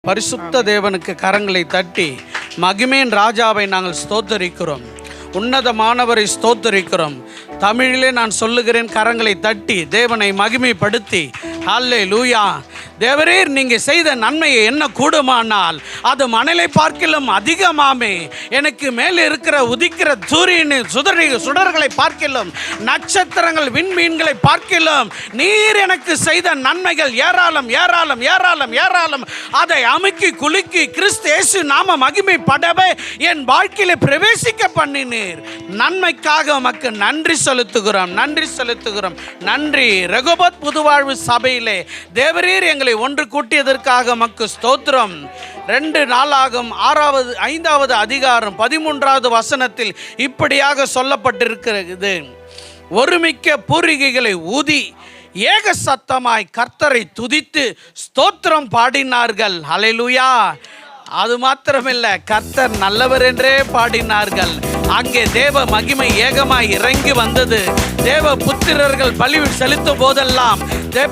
பரிசுத்த தேவனுக்கு கரங்களை தட்டி மகிமையின் ராஜாவை நாங்கள் ஸ்தோத்தரிக்கிறோம், உன்னதமானவரை ஸ்தோத்தரிக்கிறோம். தமிழிலே நான் சொல்லுகிறேன், கரங்களை தட்டி தேவனை மகிமைப்படுத்தி ஹல்லேலூயா. தேவரீர் நீங்கள் செய்த நன்மையை என்ன கூடுமானால் அது மணலை பார்க்கிலும் அதிகமாமே. எனக்கு மேலே இருக்கிற உதிக்கிற சூரியனின் சுடர்களை பார்க்கிலும் நட்சத்திரங்கள் விண்மீன்களை பார்க்கிலும் நீர் எனக்கு செய்த நன்மைகள் ஏராளம் ஏராளம் ஏராளம் ஏராளம். அதை அமுக்கி குலுக்கி கிறிஸ்து இயேசு நாம மகிமைப்படவே என் வாழ்க்கையில பிரவேசிக்க பண்ணினீர். நன்மைக்காக உமக்கு நன்றி செலுத்துகிறோம், நன்றி செலுத்துகிறோம். நன்றி. ரெகோபோத் புதுவாழ்வு சபையிலே தேவரீர் எங்களை ஒன்று கூட்டியதற்காக உமக்கு ஸ்தோத்திரம். 2 நாளாகும் 5வது அதிகாரம் 13வது வசனத்தில் இப்படியாக சொல்லப்பட்டிருக்கிறது. ஒருமிக்க பூரிகைகளை ஊதி ஏக சத்தமாய் கர்த்தரை துதித்து ஸ்தோத்திரம் பாடினார்கள். ஹல்லேலூயா. அது மாத்திரமில்ல, கர்த்தர் நல்லவர் என்றே பாடினார்கள். அங்கே தேவ மகிமை ஏகமாய் இறங்கி வந்தது. தேவ புத்திரர்கள் பலி செலுத்தும் போதெல்லாம்,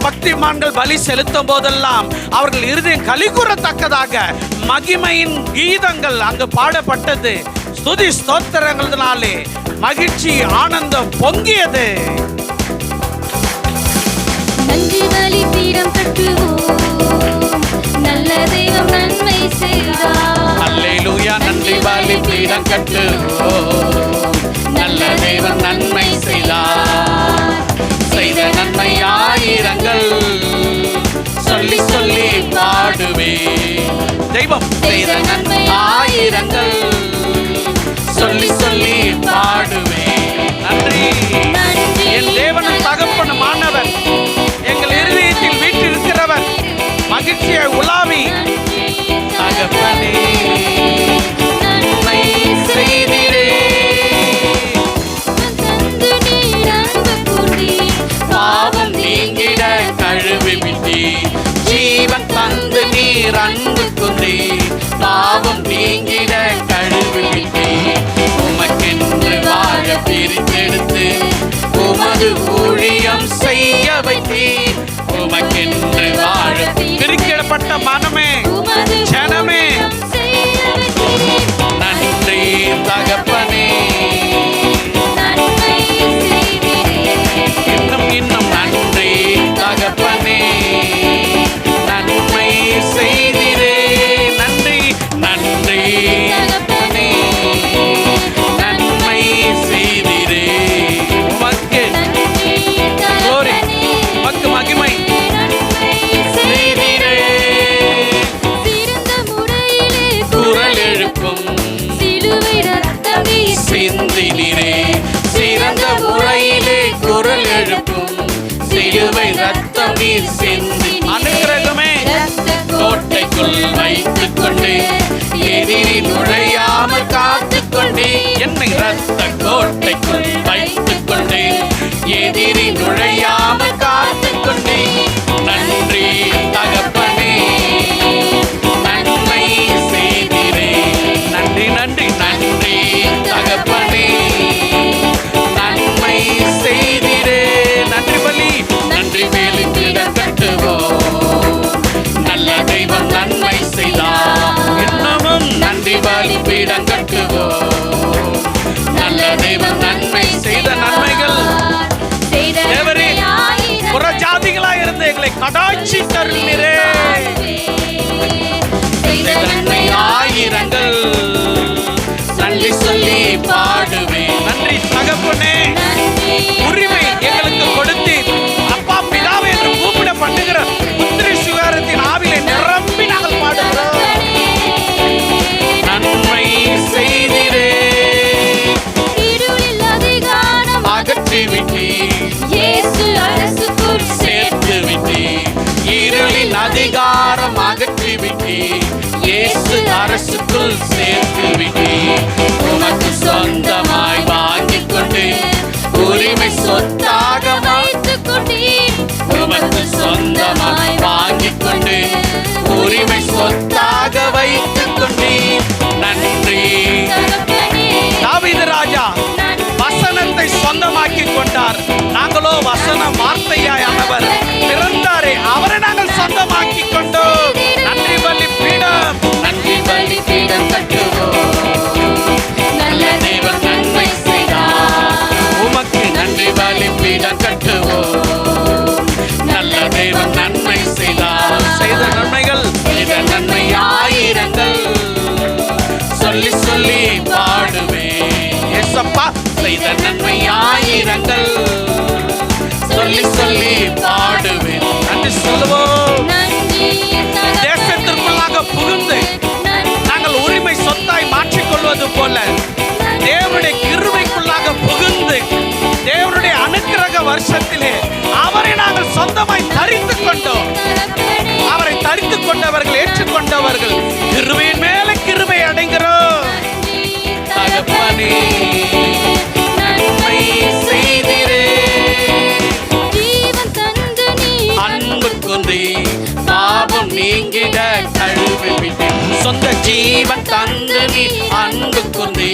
பக்திமான்கள் பலி செலுத்தும் போதெல்லாம் அவர்கள் இருதயம் கலிகூறத்தக்கதாக மகிமையின் கீதங்கள் அங்கு பாடப்பட்டது. ஸ்துதி ஸ்தோத்திரங்களினாலே மகிழ்ச்சி ஆனந்தம் பொங்கியது. நன்றி பலி பீடம் கட்டுவோம், நல்ல தெய்வம் நன்மை செய்தார். அல்லேலூயா. நன்றி பலி பீடம் கட்டுவோம், நல்ல தெய்வம் நன்மை செய்தார். செய்த நன்மை ஆயிரங்கள் சொல்லி சொல்லி பாடுவே. தெய்வம் செய்த நன்மை ஆயிரங்கள் சொல்லி சொல்லி பாடுவே. நன்றி. என் தேவனும் தகப்பனும் ஆனவர், எங்கள் இருதயத்தில் வீற்றிருக்கிறவர், மகிழ்ச்சியை உலாவி தகப்பனே நன்மை செய்திரே. பாவம் நீங்கிட கழுவி விட்டே, ஜீவன் தந்து நீர் அன்பு கொண்டே. பாவம் நீங்கிட கழுவி விட்டே, உமக்கென்று வாழ பிரித்தெடுத்து உமது ஊழியம் செய்ய வைத்தீர். உமக்கென்று வாழ பிரிக்கப்பட்ட மனமே ஜனமே நன்றி தகப்பனே. இன்னும் இன்னும் நன்றி தகப்பனே, நன்மை செய்திரே. நன்றி நன்றி தகப்பனே, நன்மை செய்திரே. உமக்கு glory, உமக்கு மகிமை செய்திரே. குரல் எழுப்பும் சிந்தினரே, சிறந்த முறையிலே குரல் எழுப்பும் சிலுவை ரத்தம் நீர் சிந்தி. அனுக்கிரகமே கோட்டைக்குள் வைத்துக் கொண்டு எதிரி நுழையாமல் காத்துக் கொண்டே. என்னை ரத்த கோட்டைக்குள் வைத்துக் கொண்டு எதிரி நுழையாமல் காத்துக் கொண்டே. நன்றி தகப்பனே, நன்மை செய்திரே. நன்றி நன்றி நன்றி தகப்பனே, நன்மை செய்திரே. நன்றி பலி நன்றி மேலி பீடம் கட்டுவோம், நல்ல தெய்வம் நன்மை செய்தார். இன்னமும் நன்றி பலி பீடம் கட்டுவோம், நல்ல தெய்வம் நன்மை செய்த நன்மைகள். தேவரே, புறஜாதிகளாய் இருந்த எங்களை கடாட்சி தருகிறே. நன்மை ஆயிரங்கள் நன்றி சொல்லி பாடுவே. நன்றி தகப்பனே, உரிமை எங்களுக்கு கொடுத்து அப்பா பிதாவை என்று கூப்பிட பண்ணுகிற புத்திர சுகாரத்தின் ஆவிலை நிரம்பி நாங்கள் பாடுகிறோம். நன்மை செய்திரே, அகற்றி விட்டே, சேர்த்து விட்டே. இருளின் அதிகாரம் அகற்றி விட்டே, இயேசு அரசுக்குள் சேர்த்து விட்டே. உமக்கு சொந்தமாய் வாங்கிக் கொண்டு உரிமை சொத்தாக வைத்துக் கொண்டே. உமக்கு சொந்தமாய் வாங்கிக் கொண்டு உரிமை சொத்தாக வைத்துக் கொண்டே. நன்றி. தாவீது ராஜா வசனத்தை சொந்தமாக்கி கொண்டார். நாங்களோ வசனம் வார்த்தையாய் அவர் பிறந்தாரே, அவரை நாங்கள் சொந்தமாக்கி கொண்டோம். நன்றி பலி பீடம் செய்த நன்மை ஆயிரங்கள் சொல்லி சொல்லி பாடுவேன். நன்றி சொல்லுவோம். தேசத்திற்குள்ளாக புகுந்து நாங்கள் உரிமை சொத்தாய் மாற்றிக்கொள்வது போல தேவனுடைய கிருபைக்குள்ளாக புகுந்து தேவனுடைய அனுக்கிரக வருஷத்திலே அவரை நாங்கள் சொந்தமாய் தரித்து கொண்டோம். அவரை தரித்து கொண்டவர்கள், ஏற்றுக்கொண்டவர்கள் கிருபையின் மேல கிருபை அடைகிறோம். தகப்பனே நன்மை செய்திரே, அன்பு கொண்டே பாவம் நீங்கிட கழுவி விட்டேன். சொந்த ஜீவன் தந்து நீ அன்பு கொண்டே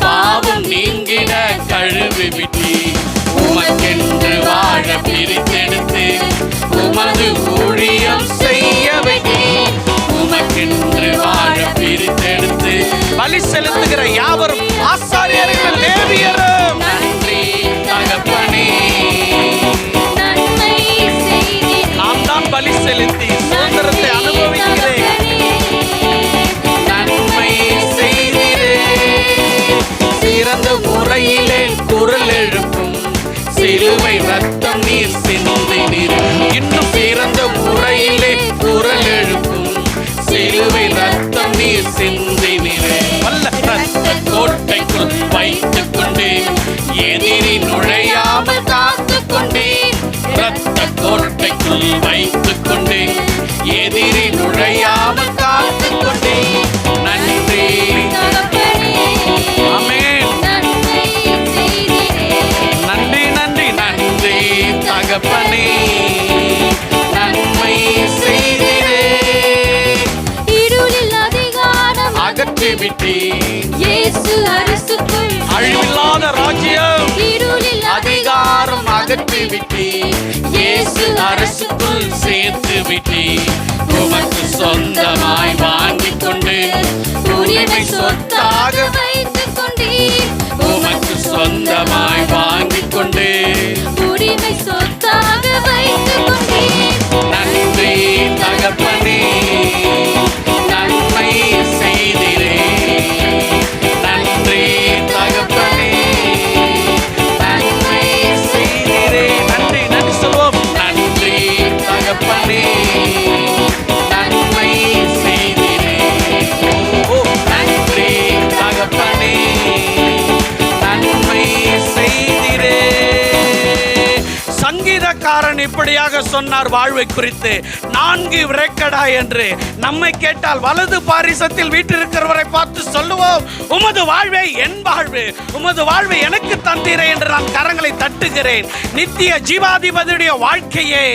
பாவம் நீங்கிட கழுவி விட்டேன். உமக்கென்று வாழ பிரித்தெடுத்து உமது ஊழியம் செய்ய வைத்தேன். உமக்கென்று வாழ பிரித்தெடுத்து பலி செலுத்துகிற யாவரும் ஆசாரியர்கள், லேவியரும் நன்றி தகப்பனே. நாம் தான் பலி செலுத்தி சுதந்திரத்தை அனுபவிக்கிறேன். நன்மை செய்திரே, சிறந்த முறையிலே குரல் எழுப்பும் சிலுவை ரத்தம் நீர் சிந்தினீர். இன்னும் சிறந்த முறையிலே குரல் எழுப்பும் சிலுவை ரத்தம் நீர் சிந்தினீர். வல்ல ரத்த கோட்டைக்குள் வைத்துக் கொண்டு எதிரி நுழையாமல் காத்துக் கொண்டேன். ரத்த கோட்டைக்குள் வைத்துக் கொண்டு எதிரி நுழையாமல் காத்துக் கொண்டேன். நன்றி. ஆமென். நன்றி நன்றி நன்றி தகப்பனே, நன்மை செய்திரே. இருளில் அதிகாரம் அகற்றிவிட்டேன். இயேசு அரசுக்குள் அழிவில்லாத ராஜ்யம் இருளில் அதிகாரம் அகற்றிவிட்டேன். இயேசு அரசுக்குள் சேர்த்து விட்டேன். உமக்கு சொந்தமாய் வாங்கிக் கொண்டு உரிமை சொத்தாக வைத்துக் கொண்டீர். உமக்கு சொந்தமாய் வாங்கிக் கொண்டு உரிமை சொத்தாக வைத்துக் கொண்டீர். நன்றி தகப்பனே, நன்மை செய்திரே. நன்றி தகப்பனே, நன்மை செய்திரே. நன்றி நன்றி சொல்வோம். நன்றி தகப்பனே, நன்மை செய்திரே. ஓ நன்றி தகப்பனே, நன்மை செய்திரே. சங்கீதக்காரன் இப்படியாக சொன்னார் வாழ்வை குறித்து, 4 விரக்கடா என்று. நம்மை கேட்டால் வலது பாரிசத்தில் வீற்றிருக்கிறவரை பார்த்து சொல்லுவோம், உமது வாழ்வை என் வாழ்வு, உமது வாழ்வை எனக்கு தந்தீரே என்று நான் கரங்களை தட்டுகிறேன். நித்திய ஜீவாதிபதியுடைய வாழ்க்கையே,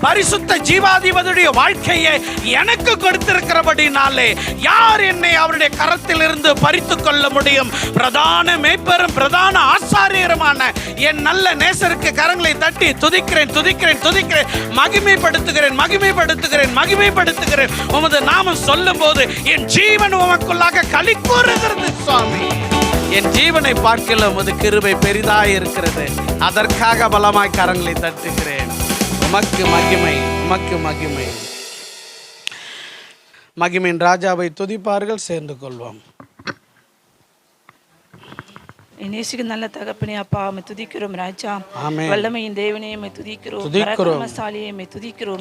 பரிசுத்த ஜீவாதிபதியுடைய வாழ்க்கையே எனக்கு கொடுத்திருக்கிறபடினாலே யார் என்னை அவருடைய கரத்தில் இருந்து பறித்து கொள்ள முடியும்? பிரதான மேய்ப்பரும் பிரதான ஆசாரியருமான என் நல்ல நேசருக்கு கரங்களை தட்டி துதிக்கிறேன் துதிக்கிறேன் துதிக்கிறேன், மகிமைப்படுத்துகிறேன் மகிமைப்படுத்துகிறேன் மகிமைப்படுத்துகிறேன். உமது நாமம் சொல்லும் போது என் ஜீவன் உமக்குள்ளாக களி கூறுகிறது. சுவாமி, என் ஜீவனை பார்க்கல உமது கிருபை பெரிதாய் இருக்கிறது. அதற்காக பலமாய் கரங்களை தட்டுகிறேன். உமக்கு மகிமை, உமக்கு மகிமை. மகிமையின் ராஜாவை துதிப்பார்கள், சேர்ந்து கொள்வோம். நேசிக்கு நல்ல தகப்பனே அப்பா, மை துதிக்கிறோம் ராஜா. வல்லமையின் தேவனே மை துதிக்கிறோம். பராக்கிரமசாலியே மை துதிக்கிறோம்.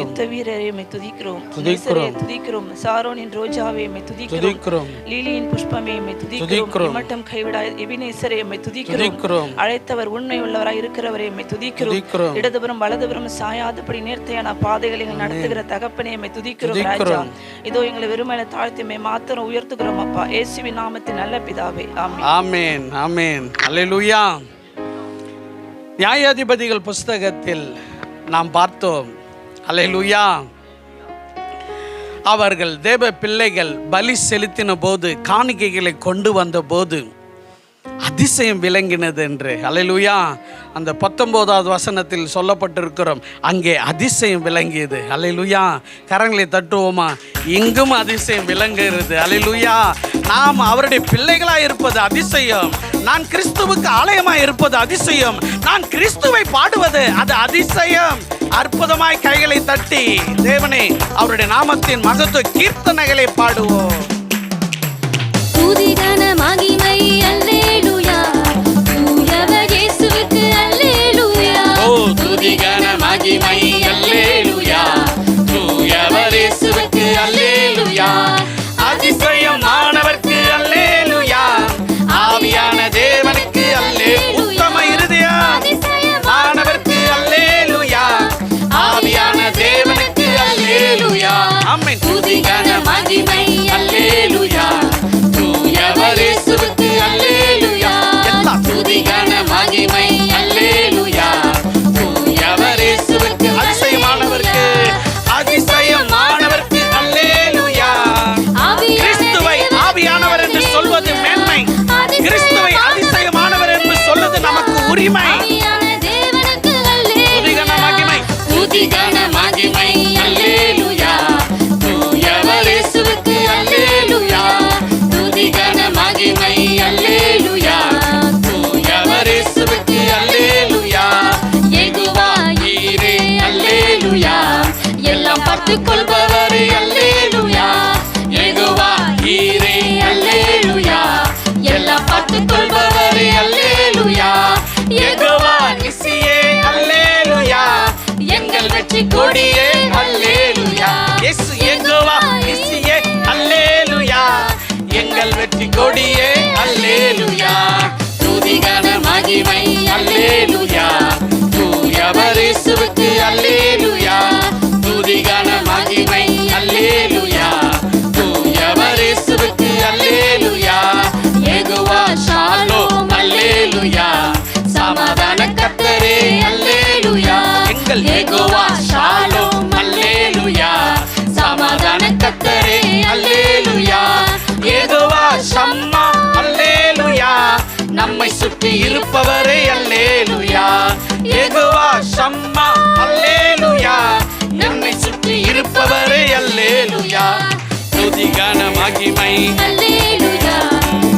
யுத்த வீரரே மை துதிக்கிறோம். துதிக்கிறோம். சாரோனின் ரோஜாவே மை துதிக்கிறோம். லீலியின் புஷ்பமே மை துதிக்கிறோம். மட்டும் கைவிடா எபினேசரே மை துதிக்கிறோம். அழைத்தவர் உண்மை உள்ளவராய் இருக்கிறவரே மை துதிக்கிறோம். இடதுபுறம் வலதுபுறம் சாயாதபடி நேர்த்தையான பாதைகளை நடத்துகிற தகப்பனே மை துதிக்கிறோம் ராஜா. இதோ எங்களை வெறுமையில தாழ்த்தி மை மாத்திரம் உயர்த்துகிறோம் அப்பா, இயேசுவின் நாமத்தில் நல்ல பிதாவே. ஆமென். ஆமென். ஆமென். அல்லேலூயா. நியாயாதிபதிகள் புஸ்தகத்தில் நாம் பார்த்தோம். அல்லேலூயா. அவர்கள் தேவ பிள்ளைகள் பலி செலுத்தின போது, காணிக்கைகளை கொண்டு வந்த போது அதிசயம் விளங்கினது என்று. அல்லேலூயா. அந்த 19வது வசனத்தில் சொல்லப்பட்டிருக்கிறோம், அங்கே அதிசயம் விளங்கியது. அல்லேலூயா. கரங்களை தட்டுவோமா? இங்கும் அதிசயம் விளங்குகிறது. அல்லேலூயா. நாம் அவருடைய பிள்ளைகளாய் இருப்பது அதிசயம். நான் கிறிஸ்துவுக்கு ஆலயமாய் இருப்பது அதிசயம். நான் கிறிஸ்துவை பாடுவது அது அதிசயம். அற்புதமாய் கைகளை தட்டி தேவனே அவருடைய நாமத்தின் மகத்துவ கீர்த்தனைகளை பாடுவோம். துதி கன மகிமை அல்லேலூயா, சுற்றி இருப்பவரே அல்லேலுயா. யெகோவா ஷம்மா அல்லேலுயா. என்னை சுற்றி இருப்பவரே அல்லேலுயா. துதி கன மகிமை அல்லேலூயா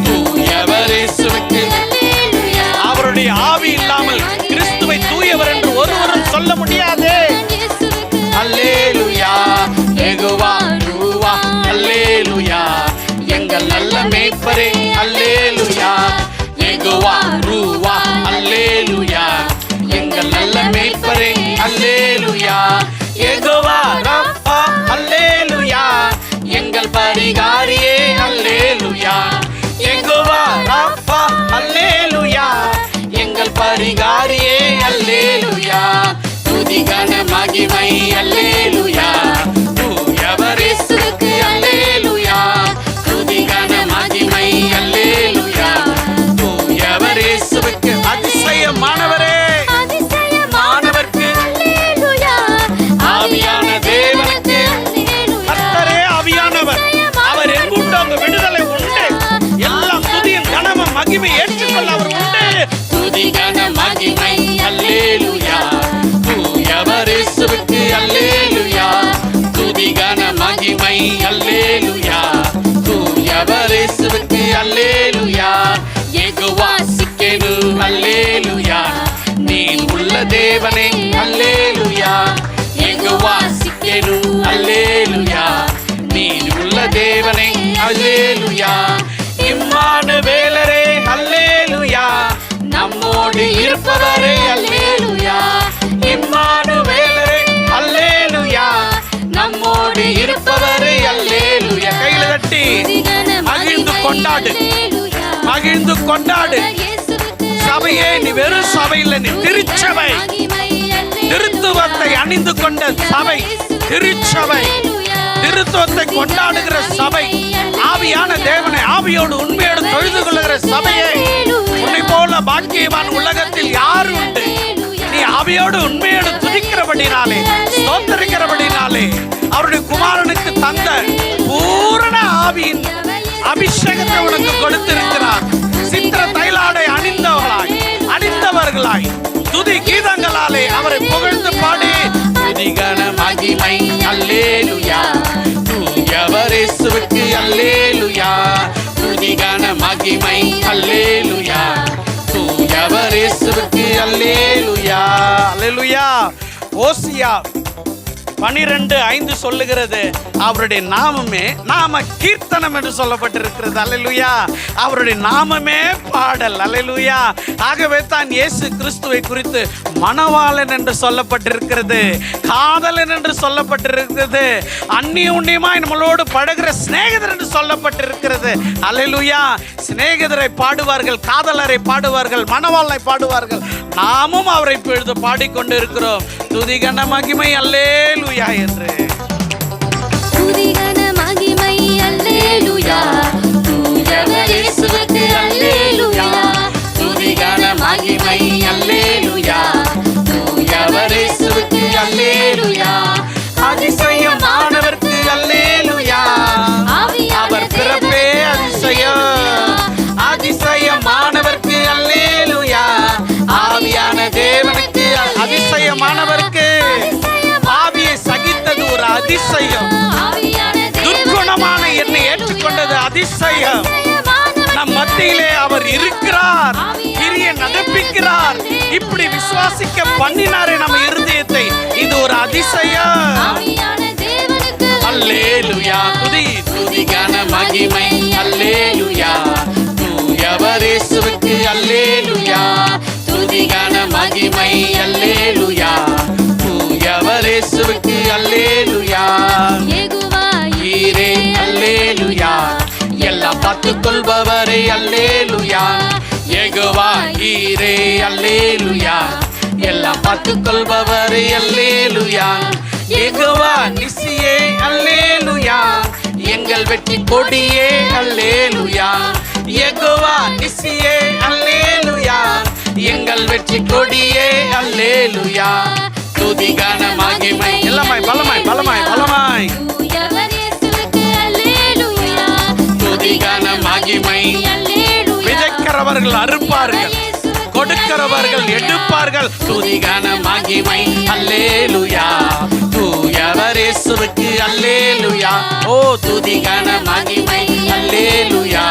தூயவர் இயேசுவுக்கு. அல்லேலூயா அவருடைய ஆவி இல்லாமல் கிறிஸ்துவை தூயவர் என்று ஒருவரும் சொல்ல முடியாது. இயேசுவுக்கு அல்லேலுயா. யெகோவா ரூவா அல்லேலுயா. எங்கள் நல்ல மேய்ப்பரே அல்லேலுயா. யெகோவா ரூவா அல்லேலுயா. எங்கள் நல்ல மேய்ப்பரே அல்லேலுயா. யெகோவா ரப்பா அல்லேலுயா. எங்கள் பரிகாரியே அல்லேலுயா. யெகோவா ரப்பா அல்லேலுயா. எங்கள் பரிகாரியே அல்லேலுயா. துதி கன மகிமை அல்லேலுயா. தூயவர் இயேசுவுக்கு அல்லேலுயா. துதி கன மகிமை அல்லேலுயா. தூயவர் இயேசுவுக்கு. அதிசயமானவரே அதிசயமானவர்க்கு அல்லேலூயா ஆவியான தேவனுக்கு. கர்த்தரே ஆவியானவர். அவர் எங்குண்டு அங்கு விடுதலை உண்டு. எல்லாம் துதியின் கனமும் மகிமை ஏற்றுக்கொள்ள அவர் உண்டு. துதி கன மகிமை அல்லேலுயா. தூயவர் இயேசுவுக்கு அல்லேலுயா. துதி கன மகிமை அல்லேலுயா. தூயவர் இயேசுவுக்கு அல்லேலுயா. யெகோவா சிக்கேனு அல்லேலுயா. நீ உள்ள தேவனே அல்லேலுயா. யெகோவா சிக்கேனு அல்லேலுயா. நீ உள்ள தேவனே அல்லேலுயா. இம்மானுவேலரே அல்லேலுயா. நம்மோடு இருப்பவரே அல்லேலுயா. இம்மானுவேலரே அல்லேலுயா. நம்மோடு இருப்பவரே அல்லேலுயா. கையில தட்டி மகிழ்ந்து கொண்டாடு. மகிழ்ந்து கொண்டாடு. சபையே நீ வெறும் சபையில் நீ திருச்சபை. திருத்துவத்தை அணிந்து கொண்ட சபை திருச்சபை. திருத்துவத்தை கொண்டாடுகிற சபை. ஆவியான தேவனை ஆவியோடு உண்மையோடு தொழுது கொள்ளுகிற சபையே. உன்னை போல பாக்கியவான் உலகத்தில் யார் உண்டு? நீ ஆவியோடு உண்மையோடு துதிக்கிறபடினாலே ஸ்தோத்திரிக்கிறபடினாலே அவருடைய குமாரனுக்கு தந்த பூரண ஆவியின் அபிஷேகத்தை உனக்கு கொடுத்திருக்கிறார். சித்திர தைலாடை அணிந்தவர்களாய் துதி கீதங்களாலே அவரை புகழ்ந்து பாடி துதி கன மகிமை அல்லேலுயா. தூயவர் இயேசுவுக்கு அல்லேலுயா. துதி கன மகிமை அல்லேலுயா. தூயவர் இயேசுவுக்கு அல்லேலுயா. அல்லேலுயா. ஓசியா 12:5 சொல்லுகிறது, அவருடைய நாமமே நாம கீர்த்தனம் என்று சொல்லப்பட்டிருக்கிறது. அல்லேலூயா. அவருடைய நாமமே பாடல். அல்லேலூயா. ஆகவே தான் இயேசு கிறிஸ்துவை குறித்து மணவாளன் என்று சொல்லப்பட்டிருக்கிறது. காதலன் என்று சொல்லப்பட்டிருக்கிறது. அந்நியுண்ணியமாய் நம்மளோடு பழகுற சிநேகிதர் என்று சொல்லப்பட்டிருக்கிறது. அல்லேலூயா. சிநேகிதரை பாடுவார்கள், காதலரை பாடுவார்கள், மணவாளனை பாடுவார்கள். நாமும் அவரை இப்பொழுது பாடிக்கொண்டு இருக்கிறோம். துதி கன மகிமை அல்லேலூயா என்று. துதி கன மகிமை அல்லேலூயா. தூயவர் இயேசுவுக்கு அல்லேலூயா. துதி கன மகிமை அல்லேலூயா. தூயவர் இயேசுவுக்கு அல்லேலூயா. அதிசயமானவர்க்கு அல்லேலூயா. அவர் பிறப்பே அதிசயம். அதிசயமானவர்க்கு அல்லேலூயா. ஆவியான தேவனுக்கு அதிசயமானவருக்கு. ஆவியை சகித்தது ஒரு அதிசயம். துர்க்குணமான என்னை ஏற்றுக்கொண்டது அதிசயம். நம் மத்தியிலே அவர் இருக்கிறார், கிரிய நடப்பிக்கிறார். இப்படி விசுவாசிக்க பண்ணினாரே நம்ம இருதயத்தை. இது ஒரு அதிசயம். அல்லேலூயா. துதி துதி கன மகிமை அல்லேலூயா. தூயவர் இயேசுவுக்கு அல்லேலூயா. துதி கன மகிமை அல்லேலூயா. தூயவர் இயேசுவுக்கு அல்லேலூயா. ஈரே அல்லேலூயா. எல்லாம் பார்த்துக் கொள்பவரே அல்லேலூயா. யெகோவா ஈரே அல்லேலூயா. எல்லாம் பார்த்துக் கொள்பவரே அல்லேலூயா. யெகோவா நிசியே அல்லேலூயா. எங்கள் வெற்றி கொடியே அல்லேலூயா. யெகோவா நிசியே அல்லேலூயா. எங்கள் வெற்றி கொடியே அல்லேலூயா. துதி கன மகிமை எல்லாமாய் பலமாய் பலமாய் பலமாய். துதி கன மகிமை. விதைக்கிறவர்கள் அறுப்பார்கள், இருக்கிறவர்கள் எடுப்பார்கள். துதிகன மகிமை அல்லேலூயா, தூயவர் இயேசுவுக்கு அல்லேலூயா. ஓ துதிகன மகிமை அல்லேலூயா,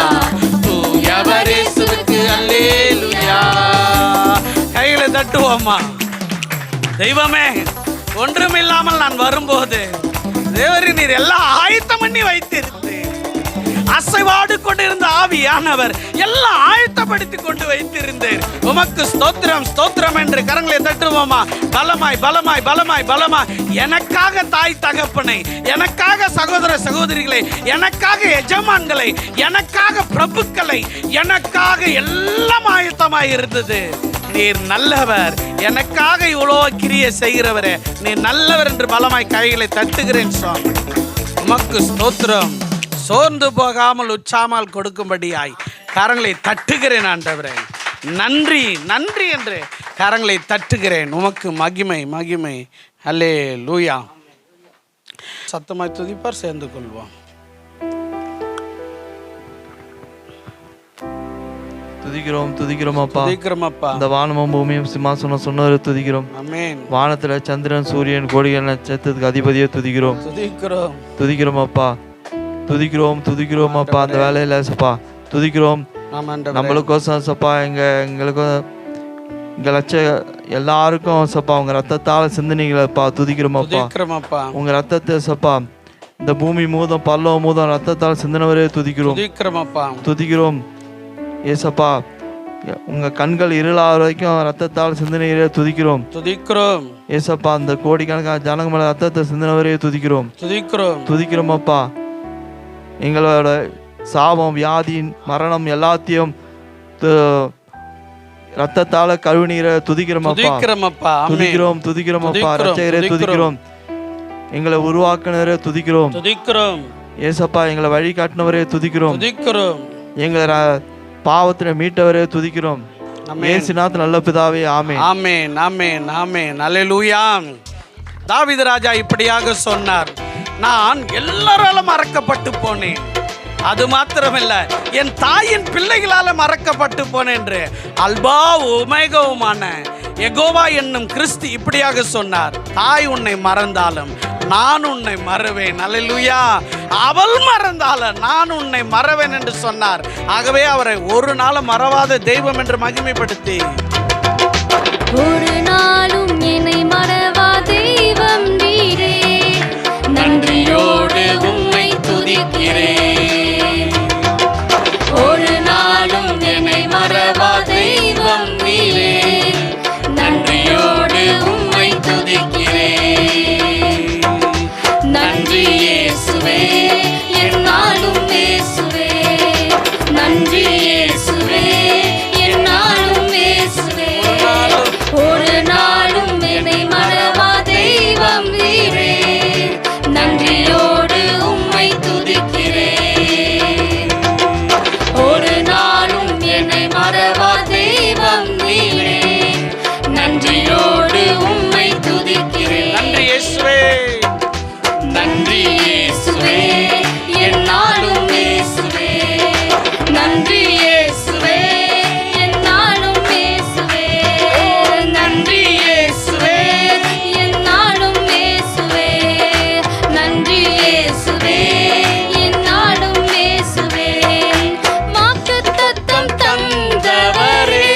தூயவர் இயேசுவுக்கு அல்லேலூயா. கையில தட்டுவோமா? தெய்வமே, ஒன்றுமில்லாமல் நான் வரும்போது தேவரே நீர் எல்லாம் ஆயத்தம் பண்ணி வைத்திருந்து, அசைவாடு கொண்டிருந்த ஆவியானவர் எல்லாம் ஆயத்தப்படுத்தி கொண்டு வைத்திருந்தேன். உமக்கு ஸ்தோத்திரம் ஸ்தோத்திரம் என்று கரங்களை தட்டுவோமா? பலமாய் பலமாய் பலமாய் பலமாய். எனக்காக தாய் தகப்பனை, எனக்காக சகோதர சகோதரிகளை, எனக்காக எஜமான்களை, எனக்காக பிரபுக்களை, எனக்காக எல்லாம் ஆயத்தமாய் இருந்தது. நீர் நல்லவர், எனக்காக இவ்வளோ கிரியை செய்கிறவரே நீர் நல்லவர் என்று பலமாய் கைகளை தட்டுகிறேன் சுவாமி. உமக்கு ஸ்தோத்திரம். சோர்ந்து போகாமல் உச்சாமல் கொடுக்கும்படியாய் கரங்களை தட்டுகிறேன் ஆண்டவரே. நன்றி நன்றி என்று கரங்களை தட்டுகிறேன். உமக்கு மகிமை மகிமை. அல்லேலூயா. சத்தமாய் துதிப்பார், சேர்ந்து கொள்வோம். துதிக்கிறோம் துதிக்கிறோம் அப்பா, துதிக்கிறோம் அப்பா. இந்த வானமும் பூமியும் சிம்மாசனம் சொன்னவரை துதிக்கிறோம். ஆமென். வானத்துல சந்திரன் சூரியன் கோடிகள் நட்சத்திரத்துக்கு அதிபதியை துதிக்கிறோம். துதிக்கிறோம் துதிக்கிறோம் அப்பா, துதிக்கிறோம் துதிக்கிறோம் அப்பா. அந்த வேலையில சப்பா துதிக்கிறோம். நம்மளுக்கோசம் சப்பா எங்களுக்கும் எங்க லட்ச எல்லாருக்கும் சப்பா உங்க ரத்தத்தால் சிந்தனைகளப்பா துதிக்கிறோம் அப்பா. உங்க ரத்தத்தை சப்பா இந்த பூமி மூதம் பல்லவ மூதம் ரத்தத்தால் சிந்தனவரே துதிக்கிறோம். துதிக்கிறோம் ஏசப்பா. உங்க கண்கள் இருளாத வரைக்கும் ரத்தத்தால் சிந்தனையிலே துதிக்கிறோம். ஏசப்பா அந்த கோடிக்கணக்கான ஜனங்க மேல ரத்தத்தை சிந்தனவரே துதிக்கிறோம். துதிக்கிறோம் அப்பா. எங்களோட சாபம் வியாதி மரணம் எல்லாத்தையும் ரத்தத்தால கழுவுநீரை துதிக்கிறோம் அப்பா. துதிக்கிறோம் துதிக்கிறோம் அப்பா. ரட்சகரே துதிக்கிறோம். எங்களை உருவாக்குனரே துதிக்கிறோம். ஏசப்பா எங்களை வழி காட்டினவரே துதிக்கிறோம். எங்களை பாவத்தின மீட்டவரே துதிக்கிறோம். இயேசுநாத் நல்ல பிதாவே. ஆமென் ஆமென் ஆமென் ஆமென். அல்லேலூயா. தாவீது ராஜா இப்படியாக சொன்னார், நான் எல்லாராலும் மறக்கப்பட்டு போனேன், அது மாத்திரமல்ல என் தாயின் பிள்ளைகளால மறக்கப்பட்டு போனேன் என்று. அல்பா ஒமேகாவுமான யெகோவா என்னும் கிறிஸ்து இப்படியாக சொன்னார், தாய் உன்னை மறந்தாலும் நான் உன்னை மறவேன். அல்லேலூயா. அவள் மறந்தாலும் நான் உன்னை மறவேன் என்று சொன்னார். ஆகவே அவரை ஒரு நாளும் மறவாத தெய்வம் என்று மகிமைப்படுத்தி, ஒரு நாளும் என்னை மறவா தெய்வம் நீரே, நன்றியோடு உம்மை துதிக்கிறேன். ஒரு நாளும் என்னை மறவா தெய்வம் நீரே, நன்றியோடு உம்மை துதிக்கிறேன். நன்றி இயேசுவே, என்னாலும் இயேசுவே, நன்றி இயேசுவே, என்னாலும் இயேசுவே. ஒரு நாளும் என்னை மறவா தெய்வம் நீரே, நன்றியோடு உம்மை துதிக்கிறேன். ஒரு நாளும் என்னை மறவா தெய்வம் நீரே, நன்றியோடு உம்மை துதிக்கிறேன். நன்றி இயேசுவே, நன்றி இயேசுவே, என்னாலும் இயேசுவே, நன்றி இயேசுவே, என்னாலும் இயேசுவே, நன்றி இயேசுவே, என்னாலும் இயேசுவே, நன்றி இயேசுவே, என்னாலும் இயேசுவே. வாக்குத்தத்தம் தந்தவரே,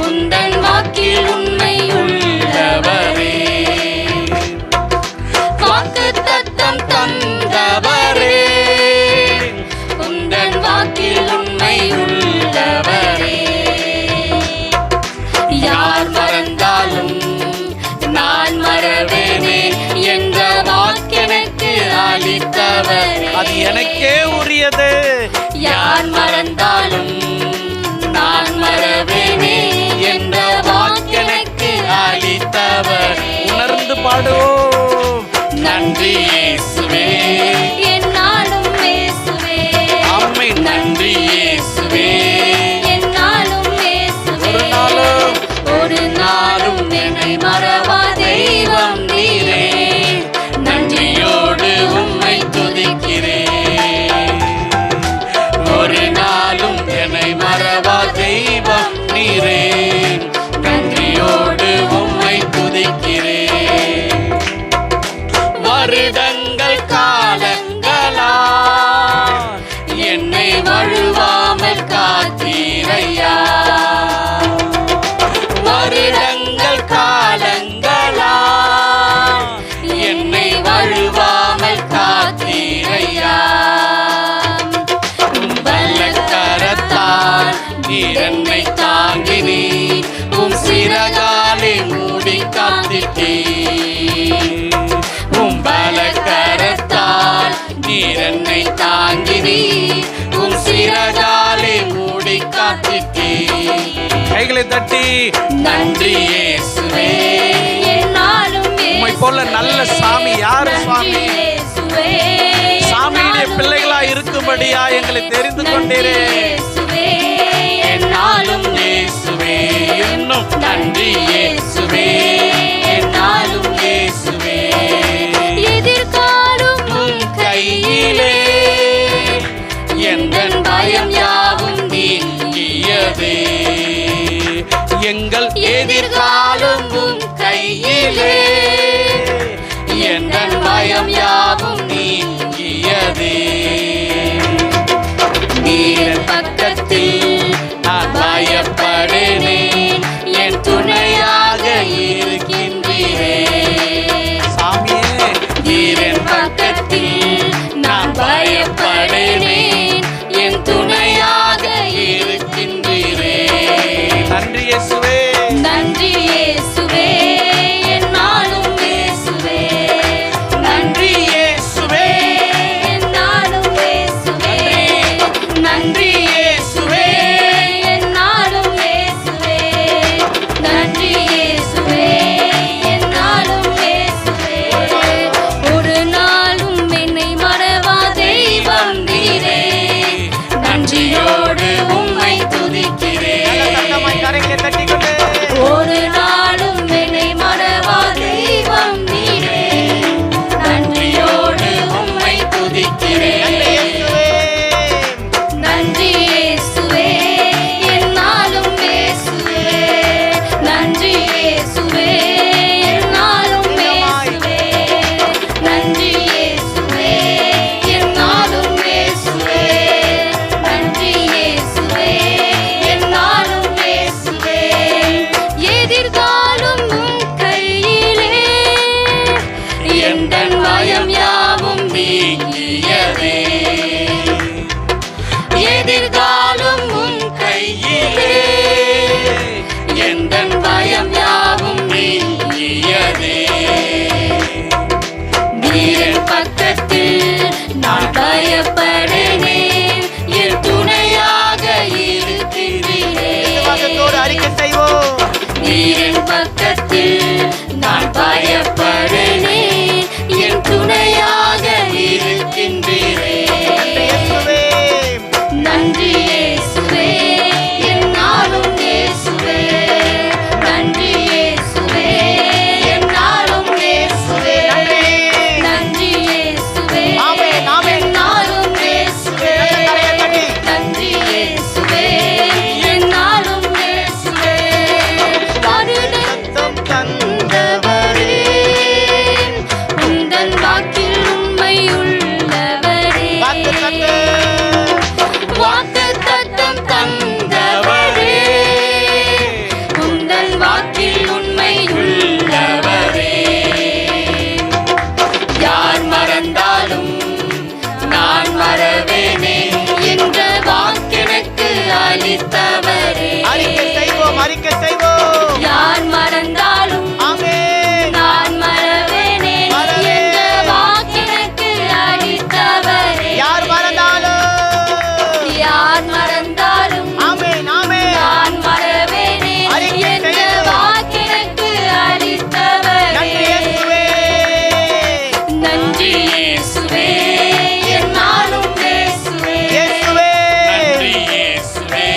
உந்தன் வாக்கில் உண்மை உள்ளவரே. வாக்குத்தத்தம் தந்தவரே, உந்தன் வாக்கில் உண்மை உள்ளவரே. யார் மறந்தாலும் நான் மறவேனே என்ற வாக்கெனக்கு அளித்தவரே. அது எனக்கே உரியது. யார் மறந்தாலும் நான் மறவேனே என்ற வாக்கெனக்கு அளித்தவர். உணர்ந்து பாடுவோம். நன்றி இயேசுவே, என்னாலும் இயேசுவே. ஆமென். நன்றி இயேசுவே, என்னாலும் இயேசுவே. ஒரு நாளும் என்னை மறவா தெய்வம் நீரே, நன்றியோடு உம்மை துதிக்கிறேன். ஒரு நாளும் என்னை மறவா தெய்வம் நீரே, என்னை தாங்கினீர் உம் சிறகாலே மூடி காத்திட்டீர் உம் பலக்கரத்தால் நீர் என்னை தாங்கினீர் உம் சிறகாலே மூடி காத்திட்டீர் கைகளை தட்டி நன்றி இயேசுவே என்னாலும் உம்மை போல நல்ல சாமி யாரு சுவாமி? சாமியுடைய பிள்ளைகளா இருக்கும்படியா எங்களை தெரிந்து கொண்டீரே. என்னாலும் இயேசுவே இன்னும் நன்றி இயேசுவே என்னாலும் இயேசுவே எதிர்காலம் உம் கையிலே எந்தன் பயம் யாவும் நீங்கியதே எங்கள் எதிர்காலம் உம் கையிலே எந்தன் பயம் யாவும் நீங்கியதே நீர் பக்கத்தில் நான் பயப்படேன் என் துணையாக இருக்கின்றீரே சாமியே நீரின் பக்கத்தில் நான் பயப்படேன் என் துணையாக இருக்கின்றீரே நன்றி இயேசுவே நன்றி இயேசுவே என்னாலும் இயேசுவே நன்றி இயேசுவே என்னாலும் இயேசுவே நன்றி இயேசுவே என்னாலும் இயேசுவே நன்றி இயேசுவே என்னாலும் இயேசுவே ஒரு நாளும் என்னை மறவா தெய்வம் நீரே நன்றியோடு உம்மை துதிக்கிறேன் ஒரு நாளும் என்னை மறவா தெய்வம் நீரே நன்றியோடு உம்மை துதிக்கிறேன் நன்றி இயேசுவே என்னாலும் இயேசுவே நன்றி இயேசுவே என்னாலும் இயேசுவே நன்றி இயேசுவே என்னாலும் இயேசுவே நன்றி இயேசுவே என்னாலும் இயேசுவே எதிர்காலம் உம் கையிலே எந்தன் பயம் யாவும் நீங்கியதே எதிர்காலம் உம் கையிலே எந்தன் பயம் யாவும் நீங்கியதே நீரின் பக்கத்தில் நான் பயப்படேன் என் துணையாக இருக்கின்றீரே நீரின் பக்கத்தில் நான் பயப்படேன் என் துணையாக இருக்கின்றீரே நன்றி இயேசுவே என்னாலும் இயேசுவே நன்றி இயேசுவே என்னாலும் இயேசுவே நன்றி இயேசுவே என்னாலும் இயேசுவே நன்றி இயேசுவே என்னாலும் இயேசுவே வருடத்தும் தந்தவரே உந்தன் வாக்கில் உண்மை உள்ளவரே வாக்குத்தத்தம் தந்தவரே உந்தன் வாக்கில் உண்மை உள்ளவரே யார் மறந்தாலும் நான் மறவேனே என்ற வாக்கெனக்கு அளித்தவரே யார் மறந்தாலும் நான் மறவேனே என்ற வாக்கெனக்கு அளித்தவரே யார் மறந்தாலும் நான் மறவேனே என்ற வாக்கெனக்கு அளித்தவரே நன்றி இயேசுவே என்னாலும் இயேசுவே நன்றி இயேசுவே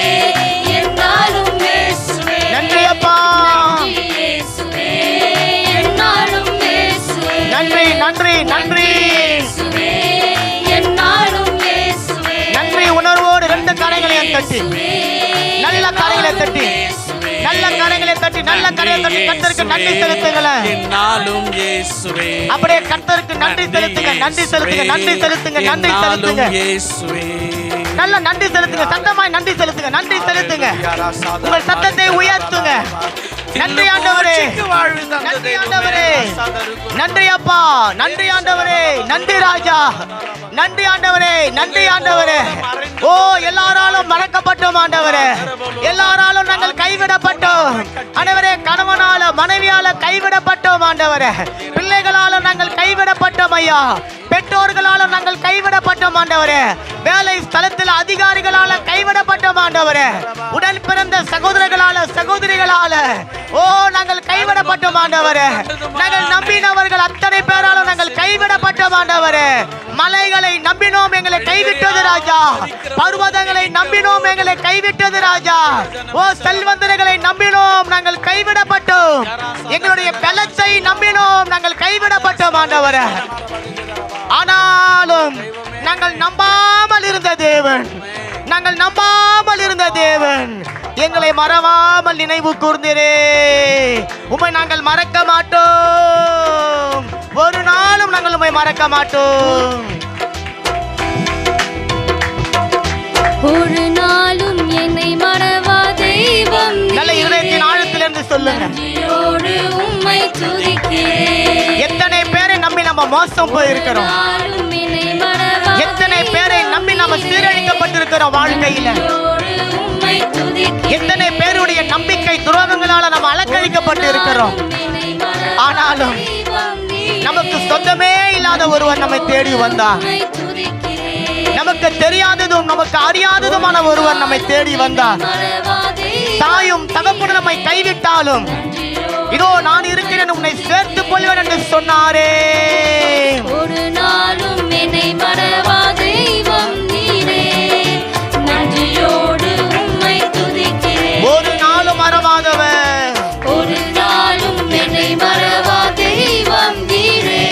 என்னாலும் இயேசுவே நன்றி இயேசுவே என்னாலும் இயேசுவே நன்றி இயேசுவே என்னாலும் இயேசுவே நன்றி உணர்வோடு ரெண்டு கரங்களையும் தட்டி நல்ல கரங்களை தட்டி நல்ல கரங்களை தட்டி நல்ல கரங்களை தட்டி கர்த்தருக்கு நன்றி செலுத்துங்களேன். என்னாலும் இயேசுவே அப்படியே கர்த்தருக்கு நன்றி செலுத்துங்க நன்றி செலுத்துங்க நன்றி செலுத்துங்க நன்றி செலுத்துங்க இயேசுவே நல்ல நன்றி செலுத்துங்க சத்தமாய் நன்றி செலுத்துங்க நன்றி செலுத்துங்க உங்கள் சத்தத்தை உயர்த்துங்க. நன்றி ஆண்டவரே நன்றி ஆண்டவரே நன்றி அப்பா நன்றி ஆண்டவரே நன்றி ராஜா நன்றி ஆண்டவரே நன்றி ஆண்டவரே ஓ எல்லாராலும் மறக்கப்பட்டோம் ஆண்டவரே, எல்லாராலும் நாங்கள் கைவிடப்பட்டோம் ஆண்டவரே. கணவனால மனைவியால கைவிடப்பட்டோம் ஆண்டவரே, பிள்ளைகளால நாங்கள் கைவிடப்பட்டோம் ஐயா, பெற்றோர்களால நாங்கள் கைவிடப்பட்டோம் ஆண்டவரே, வேலை ஸ்தலத்தில் அதிகாரிகளால கைவிடப்பட்டோம் ஆண்டவரே, உடன் பிறந்த சகோதரர்களால சகோதரிகளால ஓ நாங்கள் கைவிடப்பட்டோம் ஆண்டவரே. நாங்கள் நம்பினவர்கள் அத்தனை பேரால நாங்கள் கைவிடப்பட்டோம் ஆண்டவரே. மலைகளை நம்பினோம், எங்களை கைவிட்டது ராஜா. பர்வதங்களை நம்பினோம், எங்களை கைவிட்டது ராஜா. ஓ செல்வந்தர்களை நம்பினோம், நாங்கள் கைவிடப்பட்டோம். எங்களுடைய பலத்தை நம்பினோம், நாங்கள் கைவிடப்பட்டோம் ஆண்டவரே. ஆனாலும் நாங்கள் நம்பாமல் இருந்த தேவன், நாங்கள் நம்பாமல் இருந்த தேவன் எங்களை மறவாமல் நினைவு கூர்ந்தீரே. உம்மை நாங்கள் மறக்க மாட்டோம், ஒரு நாளும் நாங்கள் உம்மை மறக்க மாட்டோம். ஒரு நாளும் என்னை மறவா தெய்வம் நல்ல இதயத்தின் ஆழத்திலிருந்து சொல்லுங்க. நன்றியோடு உம்மை துதிக்கிறேன். எத்தனை பேரை நம்பி நம்ம மோசம் போயிருக்கிறோம், நாளும் என்னை மறவா எத்தனை பேரை நம்பி நம்ம சீரழிக்கப்பட்டிருக்கிறோம் வாழ்க்கையில. உம்மை துதிக்கிறேன். எத்தனை பேருடைய நம்பிக்கை துரோகங்களால நம்ம அலக்கழிக்கப்பட்டு இருக்கிறோம். ஆனாலும் நமக்கு சொந்தமே இல்லாத ஒருவர் நம்மை தேடி வந்தார். நமக்கு தெரியாததும் நமக்கு அறியாததுமான ஒருவர் நம்மை தேடி வந்தார். தாயும் தகப்பனும் நம்மை கைவிட்டாலும் இதோ நான் இருக்கிறேன், உன்னை சேர்த்துக் கொள்வேன் என்று சொன்னாரே. ஒரு நாளும் என்னை மறவா தெய்வம் நீரே, நன்றியோடு உம்மை துதிக்கிறேன். ஒரு நாளும் மறவாதவர், ஒரு நாளும் என்னை மறவா தெய்வம் நீரே,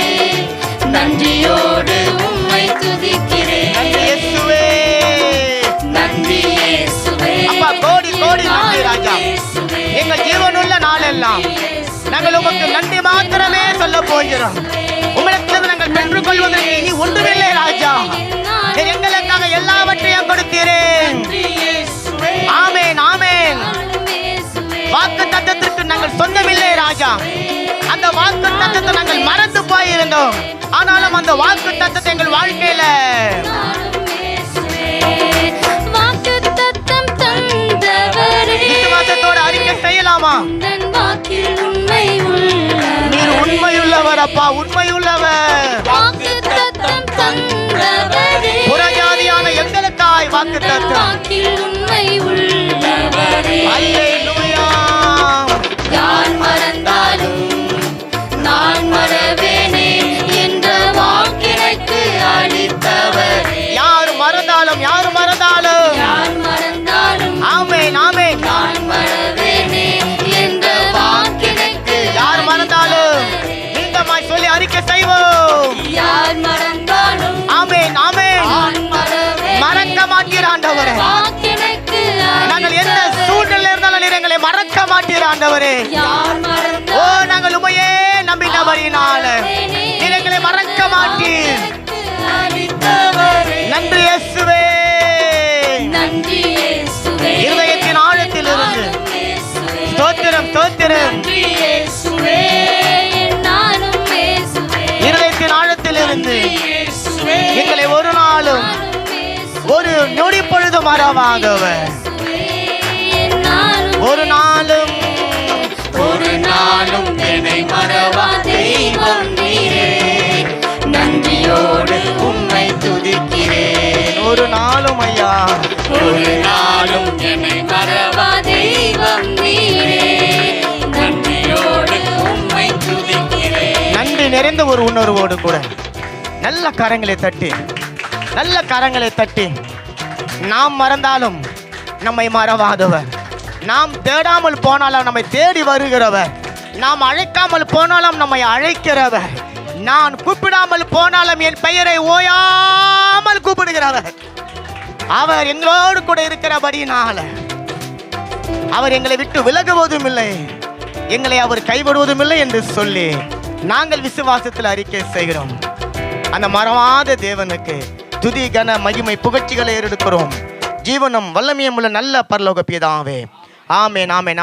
நன்றியோடு உம்மை துதிக்கிறேன். நன்றி இயேசுவே, நன்றி இயேசுவே. அப்பா கோடி கோடி நன்றி ராஜா. எங்கள் ஜீவனுள்ள நாளெல்லாம் நாங்கள் உமக்கு நன்றி மாத்திரமே சொல்ல போகிறோம். உம்மிடத்திலிருந்து நாங்கள் பெற்றுக் கொள்வதற்கு இனி ஒன்றுமில்லை ராஜா. நீர் எங்களுக்காக எல்லாவற்றையும் கொடுத்தீரேன். ஆமென் ஆமென். வாக்கு தத்தத்திற்கு நாங்கள் சொந்தமில்லை ராஜா. அந்த வாக்கு தத்தத்தை நாங்கள் மறந்து போயிருந்தோம். ஆனாலும் அந்த வாக்கு தத்தத்தை எங்கள் வாழ்க்கையில வாக்குத்தத்தம் தந்தவரே, விசுவாசத்தோடு அறிக்கை செய்யலாமா? உந்தன் வாக்கில் உண்மை உள்ளவர். நீர் உண்மையுள்ளவர் அப்பா, உண்மையுள்ளவர். வாக்குத்தத்தம் தந்தவரே, புறஜாதியான எங்களுக்காய் வாக்கு உந்தன் தத்தம். வாக்கில் உண்மை உள்ளவரே. அல்லேலூயா. யார் மறந்தாலும் நான் மறவேனே என்ற வாக்கினைக்கு அளித்தவரே. யார் மறந்தாலும் யார் மறந்தாலும் யார் மறந்தாலும் ஆமென் ஆமென். நான் மறவேனே என்ற வாக்கினைக்கு யார் மறந்தாலும் நீங்கமாய் சொல்லி அறிக்கை செய்வோம். யார் மறந்தாலும் ஆமென் ஆமென். நான் மறவேனே மறக்க மாட்டீர் ஆண்டவரே. வாக்கினைக்கு நாங்கள் எந்த சூழ்நிலை இருந்தாலும் நீர் எங்களை மறக்க மாட்டீர் ஆண்டவரே. யார் ஓ மறந்தாலும் நாங்கள் உமையே நம்பினபடியினால நீர் எங்களை மறக்க மாட்டீர். நன்றி இயேசுவே. நன்றி இயேசுவே. இருதயத்தின் ஆழத்திலிருந்து இயேசுவே. ஸ்தோத்திரம் ஸ்தோத்திரம். நன்றி இயேசுவே. நானும் இயேசுவே. இருதயத்தின் ஆழத்திலிருந்து இயேசுவே. எங்களை ஒரு நாளும் ஒரு நொடி பொழுது மறவாதவர். நானும் ஒரு நாளும் ஒரு நாளும் என்னை மறவா தெய்வம் நீரே, நன்றியோடு உம்மை துதிக்கிறேன். ஒரு நாளும் ஐயா, ஒரு நாளும் என்னை மறவா தெய்வம் நீரே, நன்றியோடு உம்மை துதிக்கிறேன். நன்றி நிறைந்த ஒரு உணர்வோடு கூட நல்ல கரங்களை தட்டி, நல்ல கரங்களை தட்டி, நாம் மறந்தாலும் நம்மை மறவாதவர், நாம் தேடாமல் போனாலும் நம்மை தேடி வருகிறவர், நாம் அழைக்காமல் போனாலும் நம்மை அழைக்கிறவர், நான் கூப்பிடாமல் போனாலும் என் பெயரை ஓயாமல் கூப்பிடுகிறவர், அவர் எங்களோடு கூட இருக்கிறபடினால அவர் எங்களை விட்டு விலகுவதும் இல்லை, எங்களை அவர் கைவிடுவதும் இல்லை என்று சொல்லி நாங்கள் விசுவாசத்தில் அறிக்கை செய்கிறோம். அந்த மறவாத தேவனுக்கு துதி கன மகிமை புகழ்ச்சிகளை ஏறெடுக்கிறோம். ஜீவனும் வல்லமையும் உள்ள நல்ல பரலோக பிதாவே. ஆமென் ஆமென்.